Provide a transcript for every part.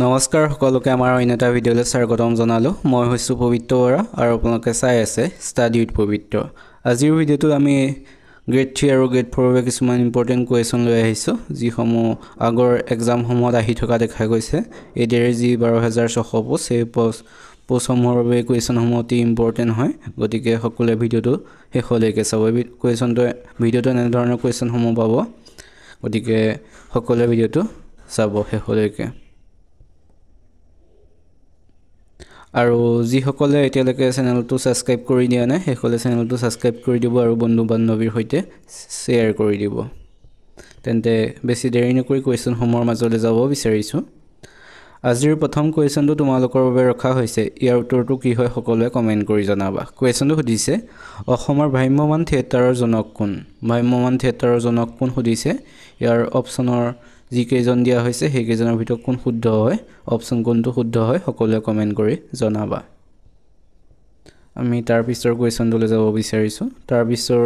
নমস্কাৰ সকলোকে আমাৰ অন্য এটা ভিডিঅ'লৈ স্বাগতম জনালোঁ। মই হৈছোঁ পবিত্ৰ বৰা আৰু আপোনালোকে চাই আছে ষ্টাডি উইথ পবিত্ৰ। আজিৰ ভিডিঅ'টোত আমি গ্ৰেড 3 আৰু গ্ৰেড 4 বাবে কিছুমান ইম্পৰ্টেণ্ট কুৱেশ্যন লৈ আহিছোঁ, যিসমূহ আগৰ এক্সামসমূহত আহি থকা দেখা গৈছে। এইদৰে যি 12,600 পোষ্ট, সেই পোষ্টসমূহৰ বাবে কুৱেশ্যনসমূহ অতি ইম্পৰ্টেণ্ট হয়। গতিকে সকলোৱে ভিডিঅ'টো শেষলৈকে চাব। ভিডিঅ'টো এনেধৰণৰ কুৱেশ্যনসমূহ পাব, গতিকে সকলোৱে ভিডিঅ'টো চাব শেষলৈকে। আৰু যিসকলে এতিয়ালৈকে চেনেলটো ছাবস্ক্ৰাইব কৰি দিয়া নাই, সেইসকলে চেনেলটো ছাবস্ক্ৰাইব কৰি দিব আৰু বন্ধু বান্ধৱীৰ সৈতে শ্বেয়াৰ কৰি দিব। তেন্তে বেছি দেৰি নকৰি কুৱেশ্যনসমূহৰ মাজলৈ যাব বিচাৰিছোঁ। আজিৰ প্ৰথম কুৱেশ্যনটো তোমালোকৰ বাবে ৰখা হৈছে। ইয়াৰ উত্তৰটো কি হয় সকলোৱে কমেণ্ট কৰি জনাবা। কুৱেশ্যনটো সুধিছে, অসমৰ ভ্ৰাম্যমাণ থিয়েটাৰৰ জনক কোন? ভ্ৰাম্যমাণ থিয়েটাৰৰ জনক কোন সুধিছে। ইয়াৰ অপশ্যনৰ যিকেইজন দিয়া হৈছে সেইকেইজনৰ ভিতৰত কোন শুদ্ধ হয়, অপশ্যন কোনটো শুদ্ধ হয় সকলোৱে কমেণ্ট কৰি জনাবা। আমি তাৰ পিছৰ কুৱেশ্যনটোলৈ যাব বিচাৰিছোঁ। তাৰ পিছৰ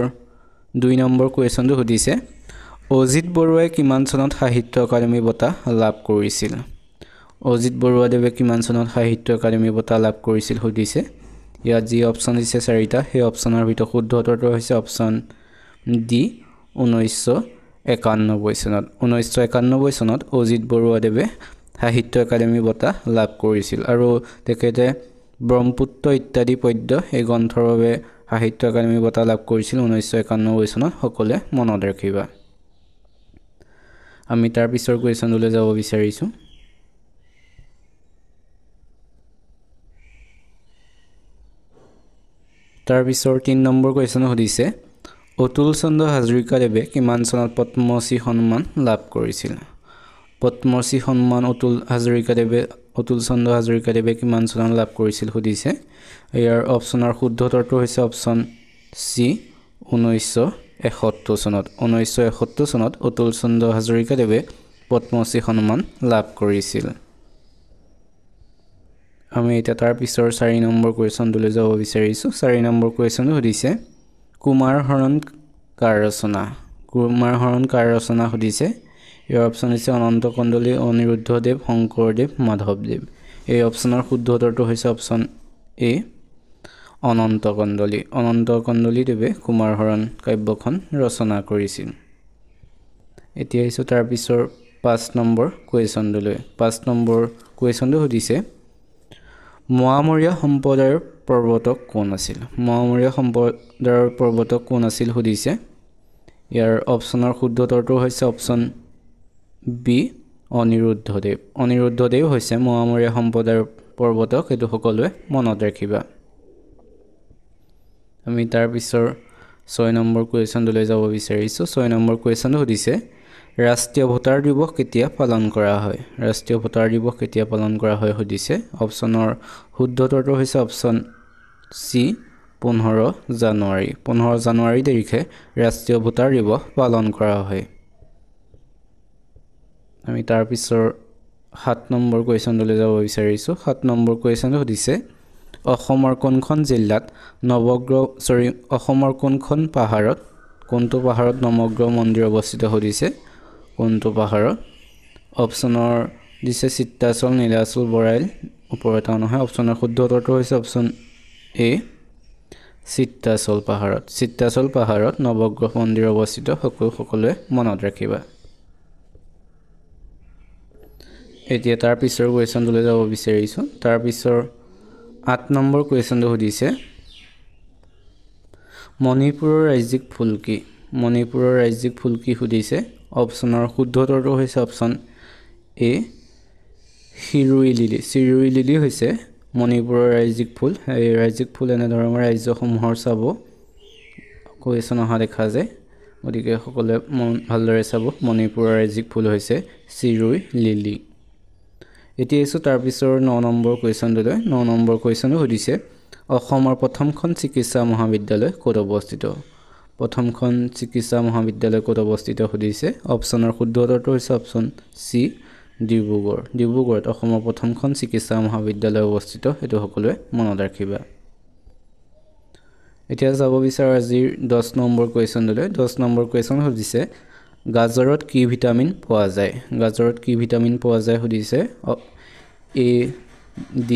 2 নম্বৰ কুৱেশ্যনটো সুধিছে, অজিত বৰুৱাই কিমান চনত সাহিত্য একাডেমী বঁটা লাভ কৰিছিল? অজিত বৰুৱাদেৱে কিমান চনত সাহিত্য একাডেমী বঁটা লাভ কৰিছিল সুধিছে। ইয়াত যি অপশ্যন দিছে 4টা, সেই অপশ্যনৰ ভিতৰত শুদ্ধ উত্তৰটো হৈছে অপশ্যন ডি, 1991 চনত। 1991 চনত অজিত বৰুৱাদেৱে সাহিত্য একাডেমী বঁটা লাভ কৰিছিল আৰু তেখেতে ব্ৰহ্মপুত্ৰ ইত্যাদি পদ্য এই গ্ৰন্থৰ বাবে সাহিত্য একাডেমী বঁটা লাভ কৰিছিল 1991 চনত। সকলোৱে মনত ৰাখিবা। আমি তাৰ পিছৰ কুৱেশ্যনলৈ যাব বিচাৰিছোঁ। তাৰ পিছৰ 3 নম্বৰ কুৱেশ্যন সুধিছে, অতুল চন্দ্ৰ হাজৰিকাদেৱে কিমান চনত পদ্মশ্ৰী সন্মান লাভ কৰিছিল? পদ্মশ্ৰী সন্মান অতুল চন্দ্ৰ হাজৰিকাদেৱে কিমান চনত লাভ কৰিছিল সুধিছে। ইয়াৰ অপশ্যনৰ শুদ্ধ উত্তৰটো হৈছে অপশ্যন চি, 1971 চনত। 1971 চনত অতুল চন্দ্ৰ হাজৰিকাদেৱে পদ্মশ্ৰী সন্মান লাভ কৰিছিল। আমি এতিয়া তাৰ পিছৰ 4 নম্বৰ কুৱেশ্যনটোলৈ যাব বিচাৰিছোঁ। 4 নম্বৰ কুৱেশ্যনটো সুধিছে, কুমাৰ হৰণ কাৰ ৰচনা? কুমাৰ হৰণ কাৰ ৰচনা সুধিছে। ইয়াৰ অপশ্যন হৈছে অনন্ত কণ্ডলী, অনিৰুদ্ধদেৱ, শংকৰদেৱ, মাধৱদেৱ। এই অপশ্যনৰ শুদ্ধ উত্তৰটো হৈছে অপশ্যন এ, অনন্ত কণ্ডলী। অনন্ত কণ্ডলীদেৱে কুমাৰ হৰণ কাব্যখন ৰচনা কৰিছিল। এতিয়া আহিছোঁ তাৰ পিছৰ 5 নম্বৰ কুৱেশ্যনটোলৈ। 5 নম্বৰ কুৱেশ্যনটো সুধিছে, মোৱামৰীয়া সম্প্ৰদায়ৰ প্ৰৱৰ্তক কোন আছিল? মোৱামৰীয়া সম্প্ৰদায়ৰ প্ৰৱৰ্তক কোন আছিল সুধিছে। ইয়াৰ অপশ্যনৰ শুদ্ধ উত্তৰটো হৈছে অপশ্যন বি, অনিৰুদ্ধদেৱ। অনিৰুদ্ধদেৱ হৈছে মোৱামৰীয়া সম্প্ৰদায়ৰ প্ৰৱৰ্তক, এইটো সকলোৱে মনত ৰাখিবা। আমি তাৰ পিছৰ 6 নম্বৰ কুৱেশ্যনটোলৈ যাব বিচাৰিছোঁ। 6 নম্বৰ কুৱেশ্যনটো সুধিছে, ৰাষ্ট্ৰীয় ভোটাৰ দিৱস কেতিয়া পালন কৰা হয়? ৰাষ্ট্ৰীয় ভোটাৰ দিৱস কেতিয়া পালন কৰা হয় সুধিছে। অপশ্যনৰ শুদ্ধ উত্তৰটো হৈছে অপশ্যন চি, 15 জানুৱাৰী। 15 জানুৱাৰী তাৰিখে ৰাষ্ট্ৰীয় ভোটাৰ দিৱস পালন কৰা হয়। আমি তাৰ পিছৰ 7 নম্বৰ কুৱেশ্যনটোলৈ যাব বিচাৰিছোঁ। 7 নম্বৰ কুৱেশ্যনটো সুধিছে, অসমৰ কোনখন জিলাত অসমৰ কোনটো পাহাৰত নৱগ্ৰহ মন্দিৰ অৱস্থিত সুধিছে। কোনটো পাহাৰত? অপশ্যনৰ দিছে চিত্ৰাচল, নীলাচল, বৰাইল, ওপৰ এটা নহয়। অপশ্যনৰ শুদ্ধ উত্তৰটো হৈছে অপশ্যন এ, চিত্ৰাচল পাহাৰত। চিত্ৰাচল পাহাৰত নৱগ্ৰহ মন্দিৰ অৱস্থিত, সকলোৱে মনত ৰাখিবা। এতিয়া তাৰ পিছৰ কুৱেশ্যনটোলৈ যাব বিচাৰিছোঁ। তাৰ পিছৰ 8 নম্বৰ কুৱেশ্যনটো সুধিছে, মণিপুৰৰ ৰাজ্যিক ফুল কি? মণিপুৰৰ ৰাজ্যিক ফুল কি সুধিছে। অপশ্যনৰ শুদ্ধ উত্তৰটো হৈছে অপশ্যন এ, শিৰুই লিলি। শিৰুই লিলি হৈছে মণিপুৰৰ ৰাজ্যিক ফুল। এই ৰাজ্যিক ফুল এনেধৰণৰ ৰাজ্যসমূহৰ চাব কুৱেশ্যন অহা দেখা যায়, গতিকে সকলোৱে ভালদৰে চাব। মণিপুৰৰ ৰাজ্যিক ফুল হৈছে শিৰুই লিলি। এতিয়া আহিছোঁ তাৰ পিছৰ 9 নম্বৰ কুৱেশ্যনটোলৈ। 9 নম্বৰ কুৱেশ্যনটো সুধিছে, অসমৰ প্ৰথমখন চিকিৎসা মহাবিদ্যালয় ক'ত অৱস্থিত? প্ৰথমখন চিকিৎসা মহাবিদ্যালয় ক'ত অৱস্থিত সুধিছে। অপশ্যনৰ শুদ্ধ উত্তৰটো হৈছে অপশ্যন চি, ডিব্ৰুগড়। ডিব্ৰুগড়ত অসমৰ প্ৰথমখন চিকিৎসা মহাবিদ্যালয় অৱস্থিত, সেইটো সকলোৱে মনত ৰাখিবা। এতিয়া যাব বিচাৰোঁ আজিৰ 10 নম্বৰ কুৱেশ্যনটোলৈ। 10 নম্বৰ কুৱেশ্যন সুধিছে, গাজৰত কি ভিটামিন পোৱা যায়? গাজৰত কি ভিটামিন পোৱা যায় সুধিছে। A D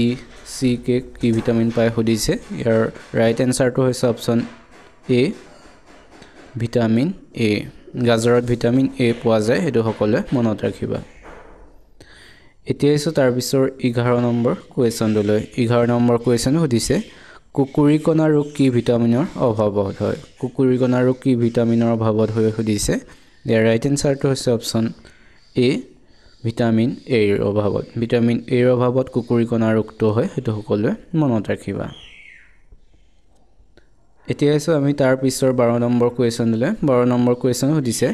C কে কি ভিটামিন পায় সুধিছে ইয়াৰ ৰাইট এনসাৰটো হৈছে অপচন A ভিটামিন A গাজৰত ভিটামিন A পোৱা যায় এটো সকলে মনত ৰাখিবা এতিয়া আছে তাৰ পিছৰ 11 নম্বৰ কোৱেশ্চনলৈ 11 নম্বৰ কোৱেশ্চন সুধিছে কুকুৰিকণা ৰোগ কি ভিটামিনৰ অভাৱত হয় কুকুৰিকণা ৰোগ কি ভিটামিনৰ অভাৱত হয় সুধিছে ইয়াৰ ৰাইট এনসাৰটো হৈছে অপচন A ভিটামিন A ৰ অভাৱত ভিটামিন A ৰ অভাৱত কুকুৰিকণা ৰোগটো হয় এটো সকলে মনত ৰাখিবা এতিয়া আছে আমি তাৰ পিছৰ 12 নম্বৰ কোৱেশ্চনলৈ 12 নম্বৰ কোৱেশ্চন সুধিছে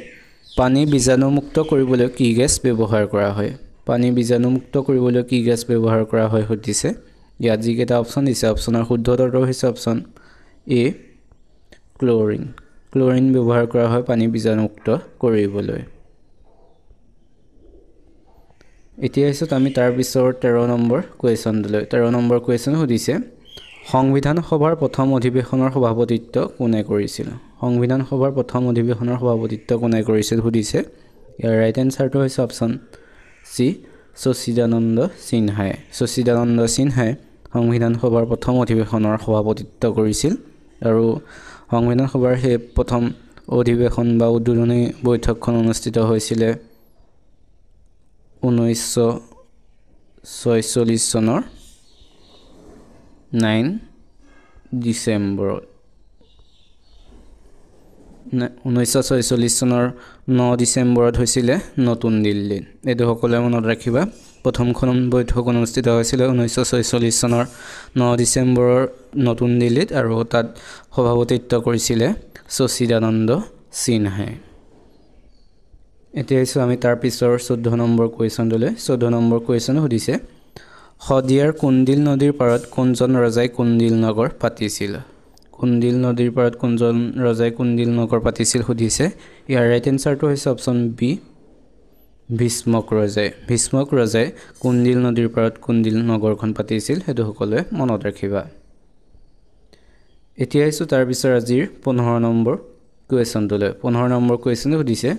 পানী বীজাণুমুক্ত কৰিবলৈ কি গেছ ব্যৱহাৰ কৰা হয় পানী বীজাণুমুক্ত কৰিবলৈ কি গেছ ব্যৱহাৰ কৰা হয় সুধিছে ইয়াত যিকেইটা অপচন দিছে অপচনৰ শুদ্ধ উত্তৰটো হৈছে অপচন A ক্লোৰিন ব্যৱহাৰ কৰা হয় পানী বীজাণুমুক্ত কৰিবলৈ এতিয়া আছে আমি তাৰ পিছৰ 13 নম্বৰ কোৱেশ্চনলৈ 13 নম্বৰ কোৱেশ্চন সুধিছে সংবিধান সভাৰ প্ৰথম অধিৱেশনৰ সভাপতিত্ব কোনে কৰিছিল সংবিধান সভাৰ প্ৰথম অধিৱেশনৰ সভাপতিত্ব কোনে কৰিছিল সুধিছে ইয়াৰ ৰাইট এনসাৰটো হৈছে অপচন C সচিদানন্দ সিনহাই সংবিধান সভাৰ প্ৰথম অধিৱেশনৰ সভাপতিত্ব কৰিছিল আৰু সংবিধান সভাৰ হে প্ৰথম অধিৱেশন বা উদ্বোধনী বৈঠকখন অনুষ্ঠিত হৈছিল 1946 চনৰ 9 ডিসেম্বৰত 1946 চনৰ 9 ডিসেম্বৰত হৈছিল নতুন দিল্লীত এটো সকলে মনত ৰাখিবা প্ৰথমখন বৈঠক অনুষ্ঠিত হৈছিল 1946 চনৰ 9 ডিসেম্বৰৰ নতুন দিল্লীত আৰু তাত সভাপতিত্ব কৰিছিল সচিদানন্দ সিনহাই এতিয়া আমি তাৰ পিছৰ 14 নম্বৰ কোৱেশ্চনলৈ 14 নম্বৰ কোৱেশ্চন সুধিছে শদিয়াৰ কুন্দিল নদীৰ পাৰত কোনজন ৰজাই কুন্দিল নগৰ পাতিছিল কুন্দিল নদীৰ পাৰত কোনজন ৰজাই কুন্দিল নগৰ পাতিছিল সুধিছে ইয়াৰ ৰাইট এনসাৰটো হৈছে অপচন B ভীষ্মক ৰজাই কুন্দিল নদীৰ পাৰত কুন্দিল নগৰখন পাতিছিল হেতু সকলে মনত ৰাখিবা এতিয়া আইছো তাৰ পিছৰ আজিৰ 15 নম্বৰ কোৱেশ্চনলৈ 15 নম্বৰ কোৱেশ্চন সুধিছে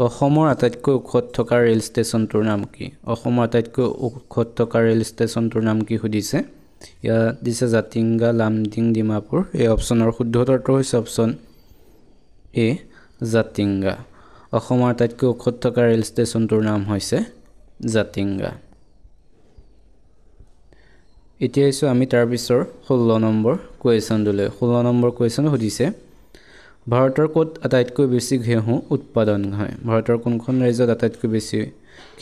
অসমৰ আটাইতকৈ ওখত থকা ৰেল ষ্টেচনটোৰ নাম কি অসমৰ আটাইতকৈ ওখত থকা ৰেল ষ্টেচনটোৰ নাম কি সুধিছে ইয়া দিছে জাতিংগা লামডিং ডিমাপুৰ এই অপচনৰ শুদ্ধ উত্তৰটো হৈছে অপচন A জাতিংগা অসমৰ আটাইতকৈ ওখত থকা ৰেল ষ্টেচনটোৰ নাম হৈছে জাতিংগা এতিয়া আইছো আমি তাৰ পিছৰ 16 নম্বৰ কোৱেশ্চনলৈ 16 নম্বৰ কোৱেশ্চন সুধিছে ভাৰতৰ কোত আটাইতকৈ বেছি ঘেঁহু উৎপাদন হয় ভাৰতৰ কোনখন ৰাজ্যত আটাইতকৈ বেছি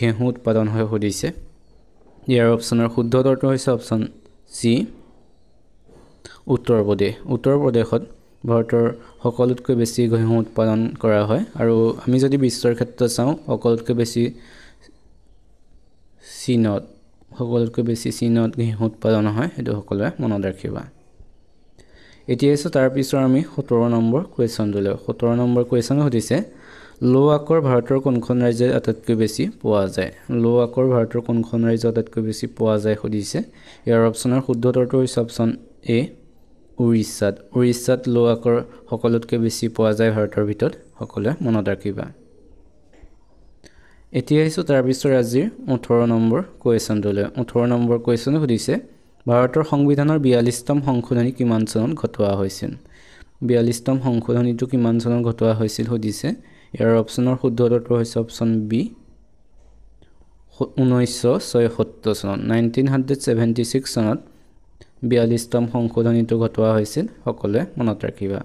ঘেঁহু উৎপাদন হয় সুধিছে ইয়াৰ অপচনৰ শুদ্ধ উত্তৰটো হৈছে অপচন C উত্তৰ প্ৰদেশত ভাৰতৰ সকলোতকৈ বেছি ঘেঁহু উৎপাদন কৰা হয় আৰু আমি যদি বিশ্বৰ ক্ষেত্ৰত চাওঁ সকলোতকৈ বেছি চীনত ঘেঁহু উৎপাদন হয় এটো সকলে মনত ৰাখিবা এতিয়া আছে তাৰ পিছৰ আমি 17 নম্বৰ কোৱেশ্চনলৈ 17 নম্বৰ কোৱেশ্চন সুধিছে লো আকৰ ভাৰতৰ কোনখন ৰাজ্যত আটাইতকৈ বেছি পোৱা যায় লো আকৰ ভাৰতৰ কোনখন ৰাজ্যত আটাইতকৈ বেছি পোৱা যায় সুধিছে ইয়াৰ অপচনৰ শুদ্ধ উত্তৰটো হৈছে অপচন A উৰিষ্যাত লো আকৰ সকলোতকৈ বেছি পোৱা যায় ভাৰতৰ ভিতৰত সকলে মনত ৰাখিবা এতিয়া আইছো তাৰ পিছৰ আজিৰ 18 নম্বৰ কোৱেশ্চনলৈ 18 নম্বৰ কোৱেশ্চন সুধিছে ভাৰতৰ সংবিধানৰ 42তম সংশোধনী কিমান চনত ঘটোৱা হৈছিল 42তম সংশোধনীটো কিমান চনত ঘটোৱা হৈছিল সুধিছে ইয়াৰ অপচনৰ শুদ্ধ উত্তৰটো হৈছে অপচন B 1976 চনত 1976 চনত 42তম সংশোধনীটো ঘটোৱা হৈছিল সকলে মনত ৰাখিবা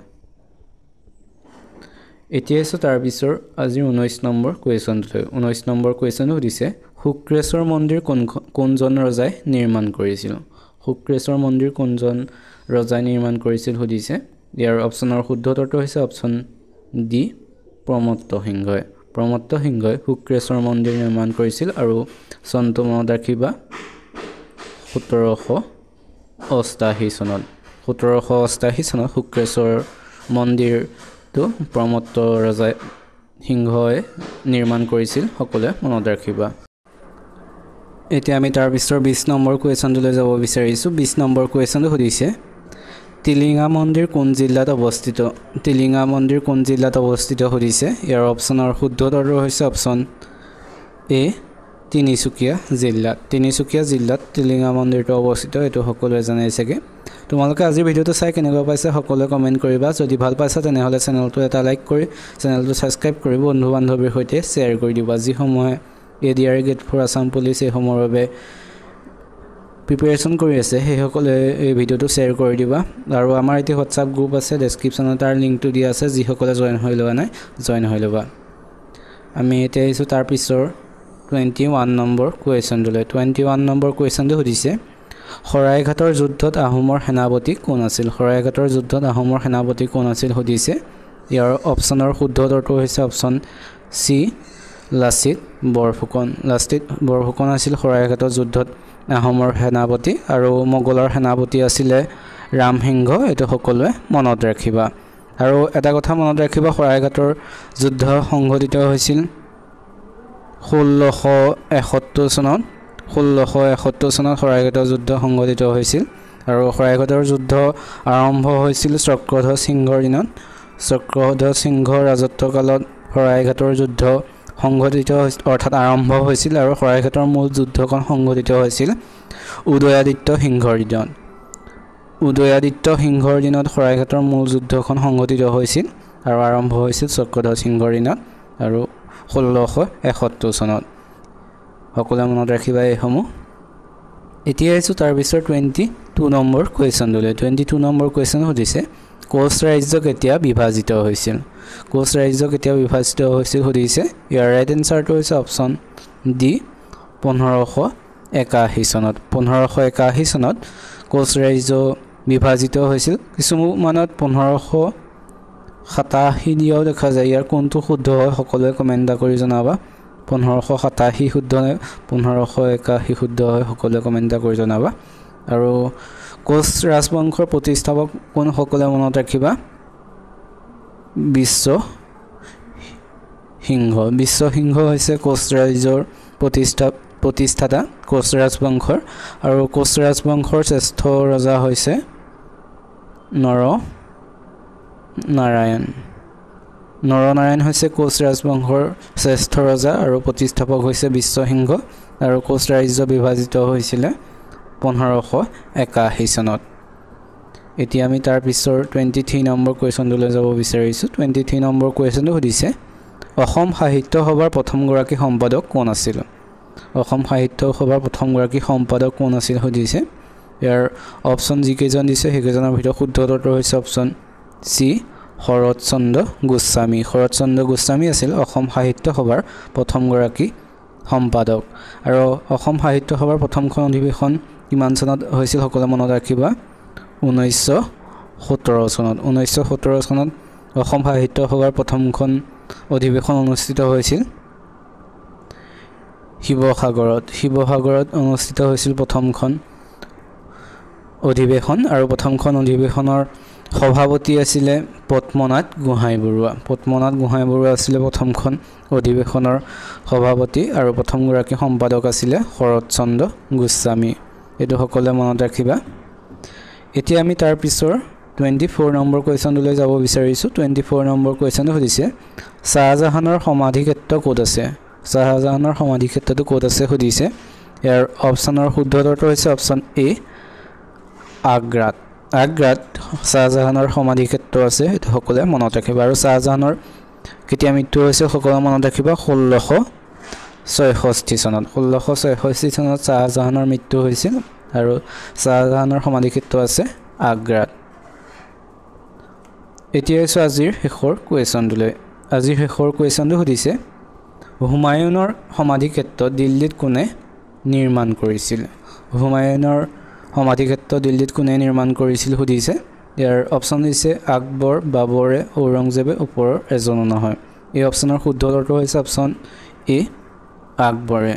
এতিয়া আছে তাৰ পিছৰ আজি 19 নম্বৰ কোৱেশ্চনলৈ 19 নম্বৰ কোৱেশ্চন সুধিছে শুক্ৰেশ্বৰ মন্দিৰ কোনজন ৰজাই নিৰ্মাণ কৰিছিল শুক্ৰেশ্বৰ মন্দিৰ কোনজন ৰজাই নিৰ্মাণ কৰিছিল সুধিছে ইয়াৰ অপচনৰ শুদ্ধ উত্তৰটো হৈছে অপচন D প্ৰমত্ত সিংহই শুক্ৰেশ্বৰ মন্দিৰ নিৰ্মাণ কৰিছিল আৰু চনটো মনত ৰাখিবা 1788 চনত শুক্ৰেশ্বৰ মন্দিৰটো প্ৰমত্ত ৰজাই সিংহই নিৰ্মাণ কৰিছিল সকলে মনত ৰাখিবা এতিয়া আমি তাৰ পিছৰ 20 নম্বৰ কোৱেশ্চনলৈ যাব বিচাৰিছো 20 নম্বৰ কোৱেশ্চনটো সুধিছে টিলিঙা মন্দিৰ কোন জিলাত অৱস্থিত সুধিছে ইয়াৰ অপচনৰ শুদ্ধ উত্তৰটো হৈছে অপচন A তিনিচুকীয়া জিলাত টিলিঙা মন্দিৰটো অৱস্থিত এইটো সকলোৱে জানে চাগে তোমালোকে আজিৰ ভিডিঅ'টো চাই কেনেকুৱা পাইছা সকলোৱে কমেণ্ট কৰিবা যদি ভাল পাইছা তেনেহ'লে চেনেলটো এটা লাইক কৰি চেনেলটো ছাবস্ক্ৰাইব কৰি বন্ধু বান্ধৱীৰ সৈতে শ্বেয়াৰ কৰি দিবা যিসমূহে ADR Grade 4 আসাম পুলিচ এই সমূহৰ বাবে প্ৰিপাৰেচন কৰি আছে সেইসকলে এই ভিডিঅ'টো শ্বেয়াৰ কৰি দিবা আৰু আমাৰ এটি WhatsApp গ্ৰুপ আছে ডেছক্ৰিপশ্যনত তাৰ লিংকটো দিয়া আছে যিসকলে জয়েন হৈ লোৱা নাই জয়েন হৈ ল'বা আমি এতিয়া আহিছোঁ তাৰ পিছৰ 21 নম্বৰ কুৱেশ্যনটোলৈ 21 নম্বৰ কুৱেশ্যনটো সুধিছে শৰাইঘাটৰ যুদ্ধত আহোমৰ সেনাপতি কোন আছিল সুধিছে ইয়াৰ অপশ্যনৰ শুদ্ধ উত্তৰটো হৈছে অপশ্যন চি লাচিত বৰফুকন আছিল শৰাইঘাটৰ যুদ্ধত আহোমৰ সেনাপতি আৰু মোগলৰ সেনাপতি আছিলে ৰামসিংহ এইটো সকলোৱে মনত ৰাখিবা আৰু এটা কথা মনত ৰাখিবা শৰাইঘাটৰ যুদ্ধ সংঘটিত হৈছিল 1671 চনত শৰাইঘাটৰ যুদ্ধ সংঘটিত হৈছিল আৰু শৰাইঘাটৰ যুদ্ধ আৰম্ভ হৈছিল চক্ৰধ্বজ সিংহৰ দিনত চক্ৰধ্বজ সিংহৰ ৰাজত্বকালত শৰাইঘাটৰ যুদ্ধ সংঘটিত অৰ্থাৎ আৰম্ভ হৈছিল আৰু শৰাইঘাটৰ মূল যুদ্ধখন সংঘটিত হৈছিল উদয়াদিত্য সিংহৰ দিনত শৰাইঘাটৰ মূল যুদ্ধখন সংঘটিত হৈছিল আৰু আৰম্ভ হৈছিল চক্ৰধ্বজ সিংহৰ দিনত আৰু 1671 চনত সকলোৱে মনত ৰাখিবা এইসমূহ এতিয়া আহিছোঁ তাৰ পিছত 22 নম্বৰ কুৱেশ্যনটোলৈ 22 নম্বৰ কুৱেশ্যন সুধিছে কোচ ৰাজ্য কেতিয়া বিভাজিত হৈছিল সুধিছে ইয়াৰ ৰাইট এনচাৰটো হৈছে অপশ্যন ডি 1581 চনত কোচ ৰাজ্য বিভাজিত হৈছিল কিছুমানত 1587 দিয়াও দেখা যায় ইয়াৰ কোনটো শুদ্ধ হয় সকলোৱে কমেণ্ট কৰি জনাবা 1587 শুদ্ধ নে 1581 শুদ্ধ হয় সকলোৱে কমেণ্ট কৰি জনাবা আৰু কোচ ৰাজবংশৰ প্ৰতিষ্ঠাপক কোন সকলোৱে মনত ৰাখিবা বিশ্বসিংহ হৈছে কোচ ৰাজ্যৰ প্ৰতিষ্ঠাতা কোচ ৰাজবংশৰ আৰু কোচ ৰাজবংশৰ শ্ৰেষ্ঠ ৰজা হৈছে নৰনাৰায়ণ হৈছে কোচ ৰাজবংশৰ শ্ৰেষ্ঠ ৰজা আৰু প্ৰতিষ্ঠাপক হৈছে বিশ্বসিংহ আৰু কোচ ৰাজ্য বিভাজিত হৈছিলে 1581 চনত এতিয়া আমি তাৰ পিছৰ 23 নম্বৰ কুৱেশ্যনটোলৈ যাব বিচাৰিছোঁ 23 নম্বৰ কুৱেশ্যনটো সুধিছে অসম সাহিত্য সভাৰ প্ৰথমগৰাকী সম্পাদক কোন আছিল সুধিছে ইয়াৰ অপশ্যন যিকেইজন দিছে সেইকেইজনৰ ভিতৰত শুদ্ধ উত্তৰটো হৈছে অপশ্যন চি শৰৎচন্দ্ৰ গোস্বামী আছিল অসম সাহিত্য সভাৰ প্ৰথমগৰাকী সম্পাদক আৰু অসম সাহিত্য সভাৰ প্ৰথমখন অধিৱেশন কিমান চনত হৈছিল সকলোৱে মনত ৰাখিবা 1917 চনত অসম সাহিত্য সভাৰ প্ৰথমখন অধিৱেশন অনুষ্ঠিত হৈছিল শিৱসাগৰত অনুষ্ঠিত হৈছিল প্ৰথমখন অধিৱেশন আৰু প্ৰথমখন অধিৱেশনৰ সভাপতি আছিলে পদ্মনাথ গোহাঁই বৰুৱা আছিলে প্ৰথমখন অধিৱেশনৰ সভাপতি আৰু প্ৰথমগৰাকী সম্পাদক আছিলে শৰৎচন্দ্ৰ গোস্বামী এইটো সকলোৱে মনত ৰাখিবা এতিয়া আমি তাৰ পিছৰ 24 নম্বৰ কুৱেশ্যনটোলৈ যাব বিচাৰিছোঁ 24 নম্বৰ কুৱেশ্যনটো সুধিছে শাহজাহানৰ সমাধিক্ষেত্ৰ ক'ত আছে সুধিছে ইয়াৰ অপশ্যনৰ শুদ্ধ উত্তৰটো হৈছে অপশ্যন এ আগ্ৰাত শাহজাহানৰ সমাধিক্ষেত্ৰ আছে এইটো সকলোৱে মনত ৰাখিবা আৰু শাহজাহানৰ কেতিয়া মৃত্যু হৈছে সকলোৱে মনত ৰাখিবা 1666 চনত শাহজাহানৰ মৃত্যু হৈছিল আৰু শাহজাহানৰ সমাধিক্ষেত্ৰ আছে আগ্ৰাত এতিয়া হৈছে আজিৰ শেষৰ কুৱেশ্যনটো সুধিছে হুমায়ুনৰ সমাধিক্ষেত্ৰ দিল্লীত কোনে নিৰ্মাণ কৰিছিল সুধিছে ইয়াৰ অপশ্যন দিছে আকবৰ বাবৰে ঔৰংজেবে ওপৰৰ এজনো নহয় এই অপশ্যনৰ শুদ্ধ উত্তৰটো হৈছে অপশ্যন এ আকবৰে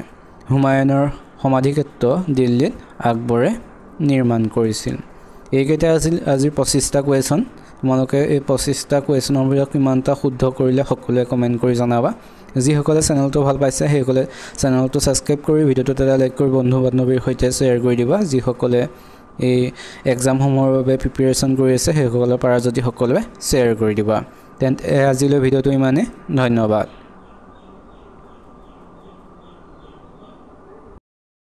হুমায়ুনৰ সমাধিক্ষেত্ৰ দিল্লীত আকবৰে নিৰ্মাণ কৰিছিল এইকেইটা আছিল আজিৰ 25টা কুৱেশ্যন তোমালোকে এই 25টা কুৱেশ্যনৰ ভিতৰত কিমানটা শুদ্ধ কৰিলে সকলোৱে কমেণ্ট কৰি জনাবা যিসকলে চেনেলটো ভাল পাইছে সেইসকলে চেনেলটো ছাবস্ক্ৰাইব কৰি ভিডিঅ'টো এটা লাইক কৰি বন্ধু বান্ধৱীৰ সৈতে শ্বেয়াৰ কৰি দিবা যিসকলে এই এক্সামসমূহৰ বাবে প্ৰিপাৰেচন কৰি আছে সেইসকলৰ পৰা যদি সকলোৱে শ্বেয়াৰ কৰি দিবা তেন্তে আজিলৈ ভিডিঅ'টো ইমানে ধন্যবাদ